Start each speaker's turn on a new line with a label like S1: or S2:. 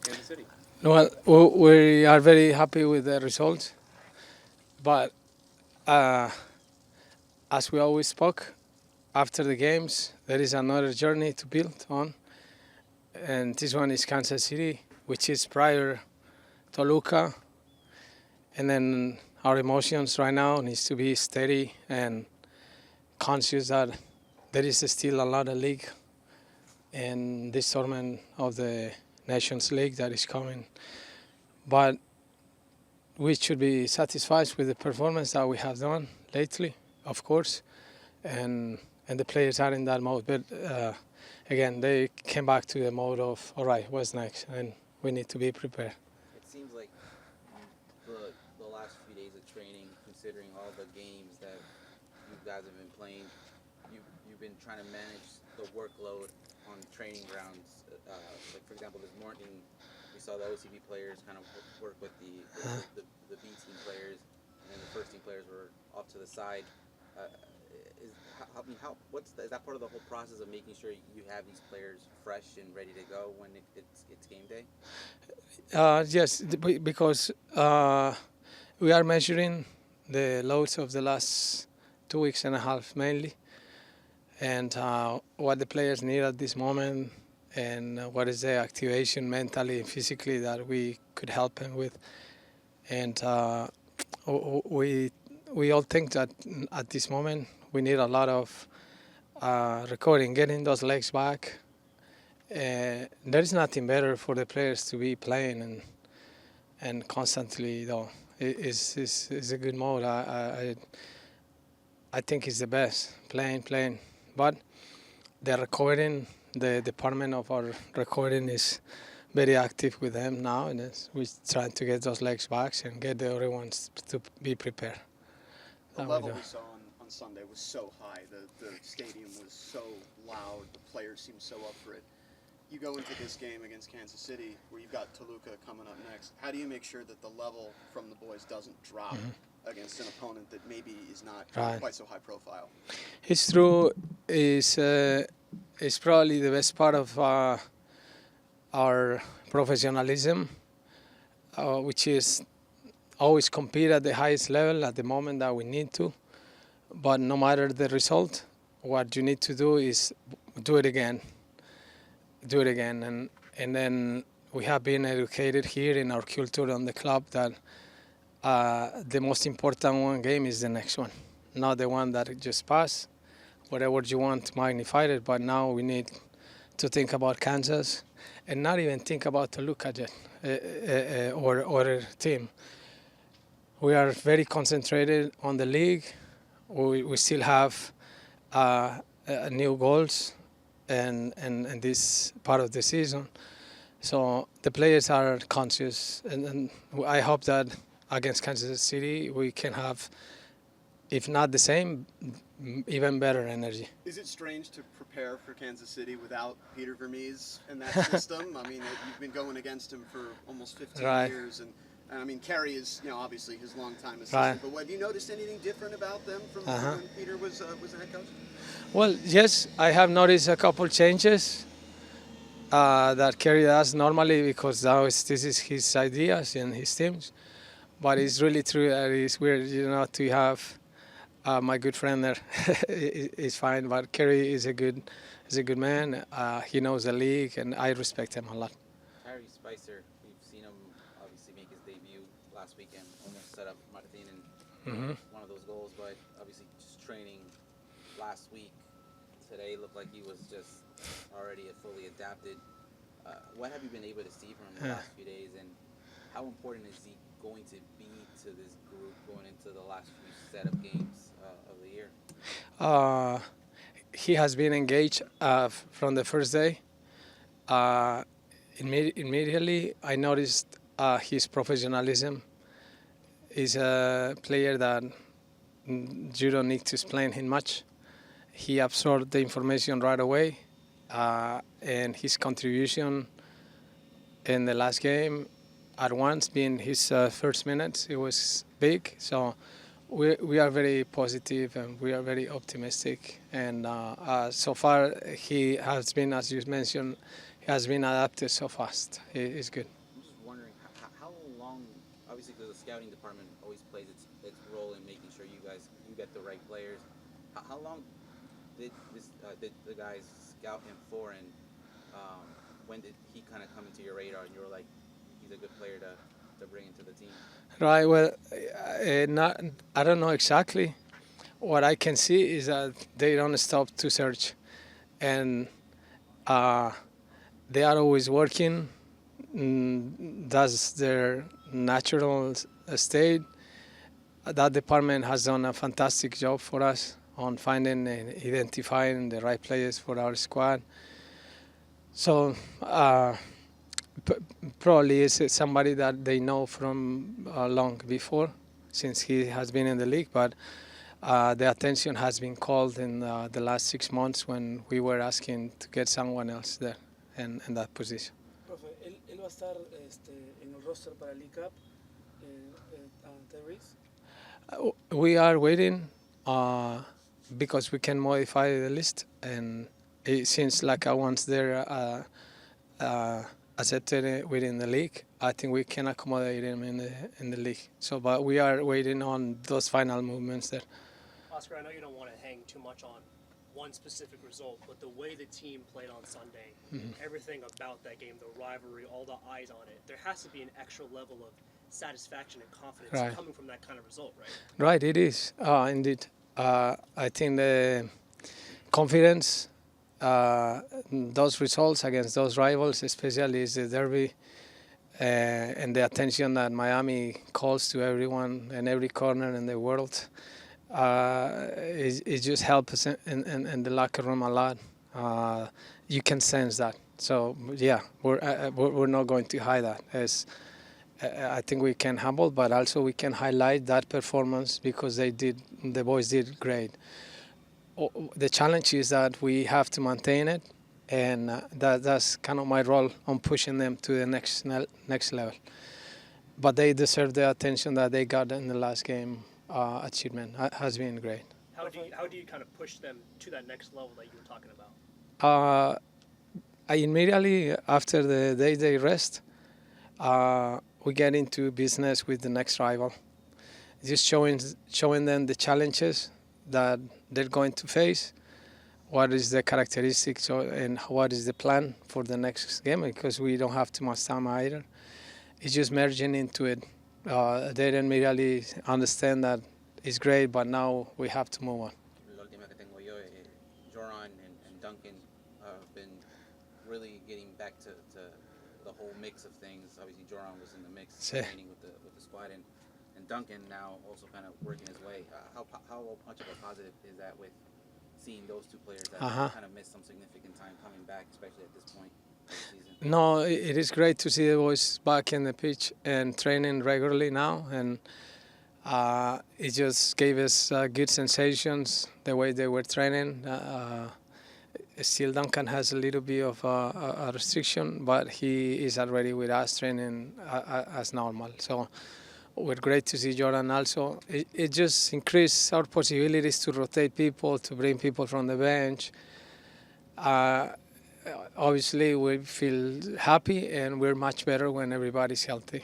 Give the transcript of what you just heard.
S1: Kansas City?
S2: Well, we are very happy with the results, but uh, as we always spoke, after the games, there is another journey to build on, and this one is Kansas City, which is prior Toluca, and then our emotions right now needs to be steady and conscious that there is still a lot of league and this tournament of the Nations League that is coming, but we should be satisfied with the performance that we have done lately, of course, and the players are in that mode. But again, they came back to the mode of all right, what's next, and we need to be prepared.
S1: It seems like the last few days of training, considering all the games that you guys have been playing, you've been trying to manage the workload on training grounds. Like for example, this morning we saw the OCB players kind of work with the B team players, and then the first team players were off to the side. Is that part of the whole process of making sure you have these players fresh and ready to go when it's game day?
S2: Yes, because we are measuring the loads of the last 2 weeks and a half mainly, and what the players need at this moment, and what is the activation mentally and physically that we could help them with. And we all think that at this moment we need a lot of recording, getting those legs back. There is nothing better for the players to be playing and constantly though. It's a good mode. I think it's the best playing. But the recording, the department of our recording is very active with them now, and we're trying to get those legs back and get the other ones to be prepared.
S3: The level we saw on Sunday was so high. The stadium was so loud. The players seemed so up for it. You go into this game against Kansas City, where you've got Toluca coming up next. How do you make sure that the level from the boys doesn't drop against an opponent that maybe is not quite so high profile?
S2: It's true. It's probably the best part of our professionalism, which is always compete at the highest level at the moment that we need to. But no matter the result, what you need to do is do it again. And then we have been educated here in our culture on the club that the most important one game is the next one, not the one that just passed. Whatever you want to magnify it, but now we need to think about Kansas and not even think about Toluca yet or other team. We are very concentrated on the league. We still have new goals and this part of the season. So the players are conscious, and I hope that against Kansas City we can have, if not the same, even better energy.
S3: Is it strange to prepare for Kansas City without Peter Vermees and that system? I mean, you've been going against him for almost 15 years, and I mean, Kerry is obviously his longtime assistant. But have you noticed anything different about them from when Peter was the head coach?
S2: Well, yes, I have noticed a couple changes that Kerry does normally because this is his ideas and his teams. But it's really true that it's weird, to have my good friend there. It's fine, but Kerry is a good man. He knows the league, and I respect him a lot.
S1: Harry Spicer, we've seen him obviously make his debut last weekend, almost set up Martin in one of those goals, but obviously just training last week. Today looked like he was just already fully adapted. What have you been able to see from him the last few days, and how important is he going to be to this group going into the last few set of games of the year?
S2: He has been engaged from the first day. Immediately, I noticed his professionalism. He's a player that you don't need to explain him much. He absorbed the information right away, and his contribution in the last game at once being his first minutes, it was big. So we are very positive and we are very optimistic. And so far he has been, as you mentioned, he has been adapted so fast. It's good.
S1: I'm just wondering how long. Obviously, the scouting department always plays its role in making sure you get the right players. How long did the guys scout him for, and when did he kind of come into your radar, and you were like, he's a good player to bring into the team?
S2: Right. Well, I don't know exactly. What I can see is that they don't stop to search, and they are always working. That's their natural state. That department has done a fantastic job for us on finding and identifying the right players for our squad. So probably is somebody that they know from long before, since he has been in the league. But the attention has been called in the last 6 months when we were asking to get someone else there in that position.
S4: Profe, él va a estar en el roster para el League Cup, Tyrese.
S2: We are waiting because we can modify the list, and it seems like once they're accepted within the league, I think we can accommodate him in the league. So, but we are waiting on those final movements there.
S5: Oscar, I know you don't want to hang too much on one specific result, but the way the team played on Sunday, everything about that game, the rivalry, all the eyes on it, there has to be an extra level of satisfaction and confidence coming from that kind of result, right?
S2: Right, it is, indeed. I think the confidence, those results against those rivals, especially is the derby, and the attention that Miami calls to everyone in every corner in the world, it just helps us in the locker room a lot. You can sense that. So yeah, we're not going to hide that. I think we can humble, but also we can highlight that performance because the boys did great. The challenge is that we have to maintain it, and that's kind of my role on pushing them to the next level. But they deserve the attention that they got in the last game. Achievement has been great.
S5: How do you kind of push them to that next level that you were talking about?
S2: I immediately after the day they rest, we get into business with the next rival. Just showing them the challenges that they're going to face, what is the characteristics and what is the plan for the next game, because we don't have too much time either. It's just merging into it. They didn't immediately understand that it's great, but now we have to move on.
S1: La última que tengo yo, Joran and Duncan have been really getting back to the whole mix of things. Obviously, Joran was in the mix, training with the squad, and Duncan now also kind of working his way. How much of a positive is that with seeing those two players that kind of missed some significant time coming back, especially at this point of the season?
S2: No, it is great to see the boys back in the pitch and training regularly now, and it just gave us good sensations the way they were training. Still, Duncan has a little bit of a restriction, but he is already with us training as normal. So we're great to see Jordan also. It just increased our possibilities to rotate people, to bring people from the bench. Obviously, we feel happy and we're much better when everybody's healthy.